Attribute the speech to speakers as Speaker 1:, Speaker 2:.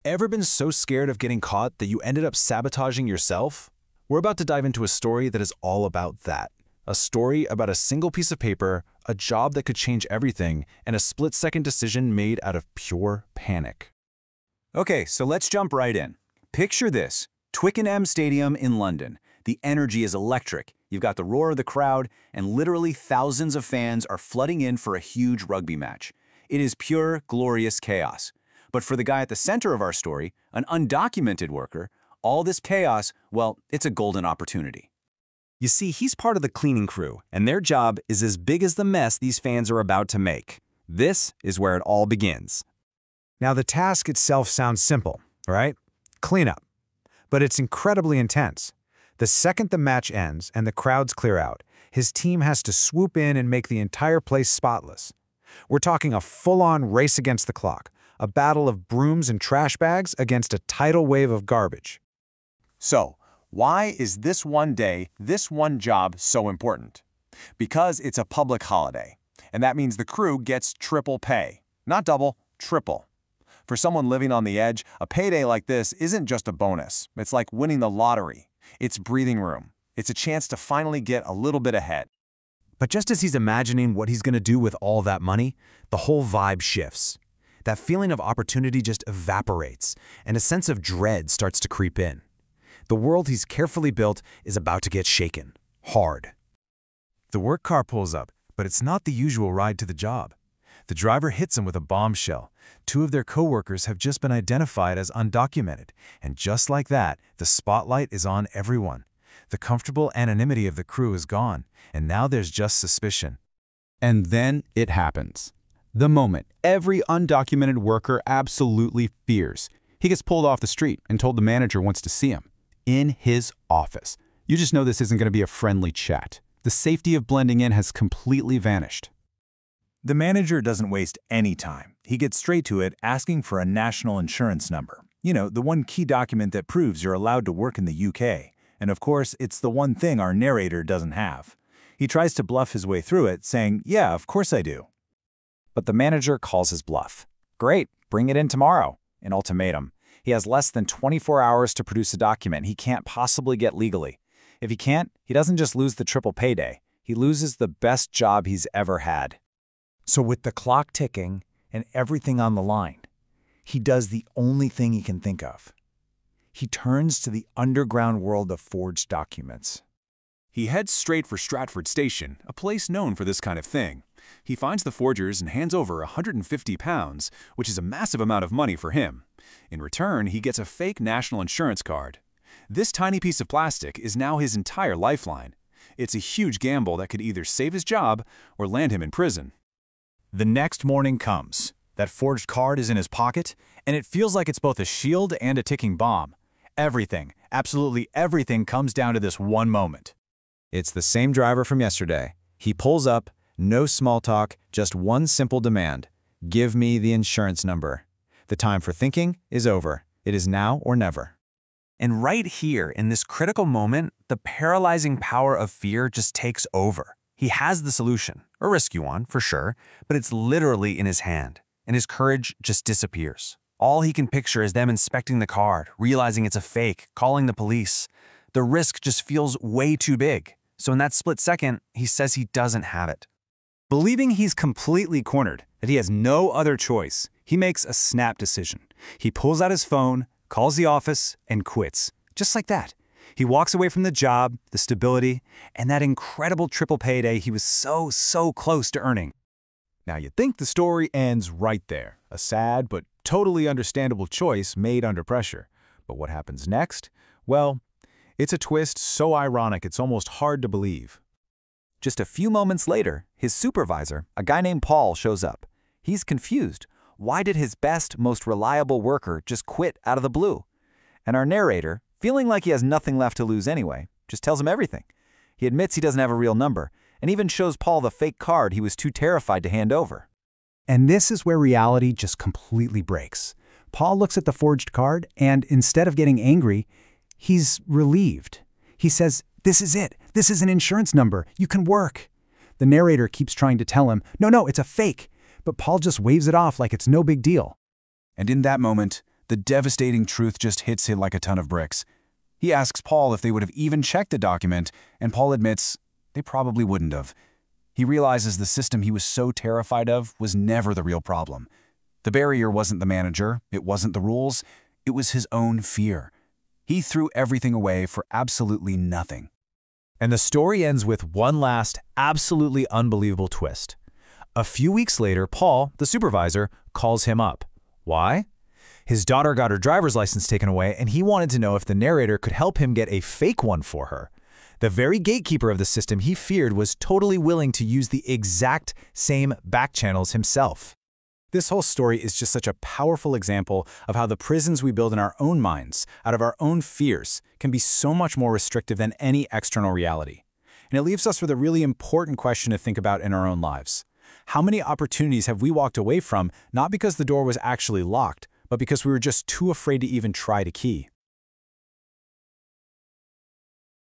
Speaker 1: Ever been so scared of getting caught that you ended up sabotaging yourself? We're about to dive into a story that is all about that. A story about a single piece of paper, a job that could change everything, and a split-second decision made out of pure panic.
Speaker 2: Okay, so let's jump right in. Picture this, Twickenham Stadium in London. The energy is electric. You've got the roar of the crowd, and literally thousands of fans are flooding in for a huge rugby match. It is pure, glorious chaos. But for the guy at the center of our story, an undocumented worker, all this chaos, well, it's a golden opportunity.
Speaker 3: You see, he's part of the cleaning crew, and their job is as big as the mess these fans are about to make. This is where it all begins.
Speaker 4: Now, the task itself sounds simple, right? Cleanup. But it's incredibly intense. The second the match ends and the crowds clear out, his team has to swoop in and make the entire place spotless. We're talking a full-on race against the clock, a battle of brooms and trash bags against a tidal wave of garbage.
Speaker 5: So, why is this one day, this one job so important? Because it's a public holiday, and that means the crew gets triple pay. Not double, triple. For someone living on the edge, a payday like this isn't just a bonus. It's like winning the lottery. It's breathing room. It's a chance to finally get a little bit ahead.
Speaker 4: But just as he's imagining what he's going to do with all that money, the whole vibe shifts. That feeling of opportunity just evaporates, and a sense of dread starts to creep in. The world he's carefully built is about to get shaken, hard. The work car pulls up, but it's not the usual ride to the job. The driver hits him with a bombshell. Two of their co-workers have just been identified as undocumented, and just like that, the spotlight is on everyone. The comfortable anonymity of the crew is gone, and now there's just suspicion.
Speaker 3: And then it happens. The moment every undocumented worker absolutely fears. He gets pulled off the street and told the manager wants to see him. In his office. You just know this isn't going to be a friendly chat. The safety of blending in has completely vanished.
Speaker 5: The manager doesn't waste any time. He gets straight to it, asking for a national insurance number. You know, the one key document that proves you're allowed to work in the UK. And of course, it's the one thing our narrator doesn't have. He tries to bluff his way through it, saying, "Yeah, of course I do."
Speaker 2: But the manager calls his bluff. Great, bring it in tomorrow. An ultimatum. He has less than 24 hours to produce a document he can't possibly get legally. If he can't, he doesn't just lose the triple payday. He loses the best job he's ever had.
Speaker 6: So with the clock ticking and everything on the line, he does the only thing he can think of. He turns to the underground world of forged documents.
Speaker 1: He heads straight for Stratford Station, a place known for this kind of thing. He finds the forgers and hands over £150, which is a massive amount of money for him. In return, he gets a fake national insurance card. This tiny piece of plastic is now his entire lifeline. It's a huge gamble that could either save his job or land him in prison.
Speaker 5: The next morning comes. That forged card is in his pocket, and it feels like it's both a shield and a ticking bomb. Everything, absolutely everything comes down to this one moment.
Speaker 4: It's the same driver from yesterday. He pulls up, no small talk, just one simple demand. Give me the insurance number. The time for thinking is over. It is now or never.
Speaker 3: And right here, in this critical moment, the paralyzing power of fear just takes over. He has the solution, a risky one, for sure, but it's literally in his hand, and his courage just disappears. All he can picture is them inspecting the card, realizing it's a fake, calling the police. The risk just feels way too big. So in that split second, he says he doesn't have it.
Speaker 2: Believing he's completely cornered, that he has no other choice, he makes a snap decision. He pulls out his phone, calls the office, and quits. Just like that. He walks away from the job, the stability, and that incredible triple payday he was so close to earning.
Speaker 5: Now you'd think the story ends right there. A sad but totally understandable choice made under pressure. But what happens next? Well, it's a twist so ironic it's almost hard to believe.
Speaker 2: Just a few moments later, his supervisor, a guy named Paul, shows up. He's confused. Why did his best, most reliable worker just quit out of the blue? And our narrator, feeling like he has nothing left to lose anyway, just tells him everything. He admits he doesn't have a real number, and even shows Paul the fake card he was too terrified to hand over.
Speaker 6: And this is where reality just completely breaks. Paul looks at the forged card, and instead of getting angry, he's relieved. He says, "This is it. This is an insurance number. You can work." The narrator keeps trying to tell him, "No, it's a fake." But Paul just waves it off like it's no big deal.
Speaker 5: And in that moment,
Speaker 2: the devastating truth just hits him like a ton of bricks. He asks Paul if they would have even checked the document, and Paul admits they probably wouldn't have. He realizes the system he was so terrified of was never the real problem. The barrier wasn't the manager, it wasn't the rules, it was his own fear. He threw everything away for absolutely nothing.
Speaker 4: And the story ends with one last, absolutely unbelievable twist. A few weeks later, Paul, the supervisor, calls him up. Why? His daughter got her driver's license taken away, and he wanted to know if the narrator could help him get a fake one for her. The very gatekeeper of the system he feared was totally willing to use the exact same back channels himself. This whole story is just such a powerful example of how the prisons we build in our own minds, out of our own fears, can be so much more restrictive than any external reality. And it leaves us with a really important question to think about in our own lives. How many opportunities have we walked away from, not because the door was actually locked, but because we were just too afraid to even try to key?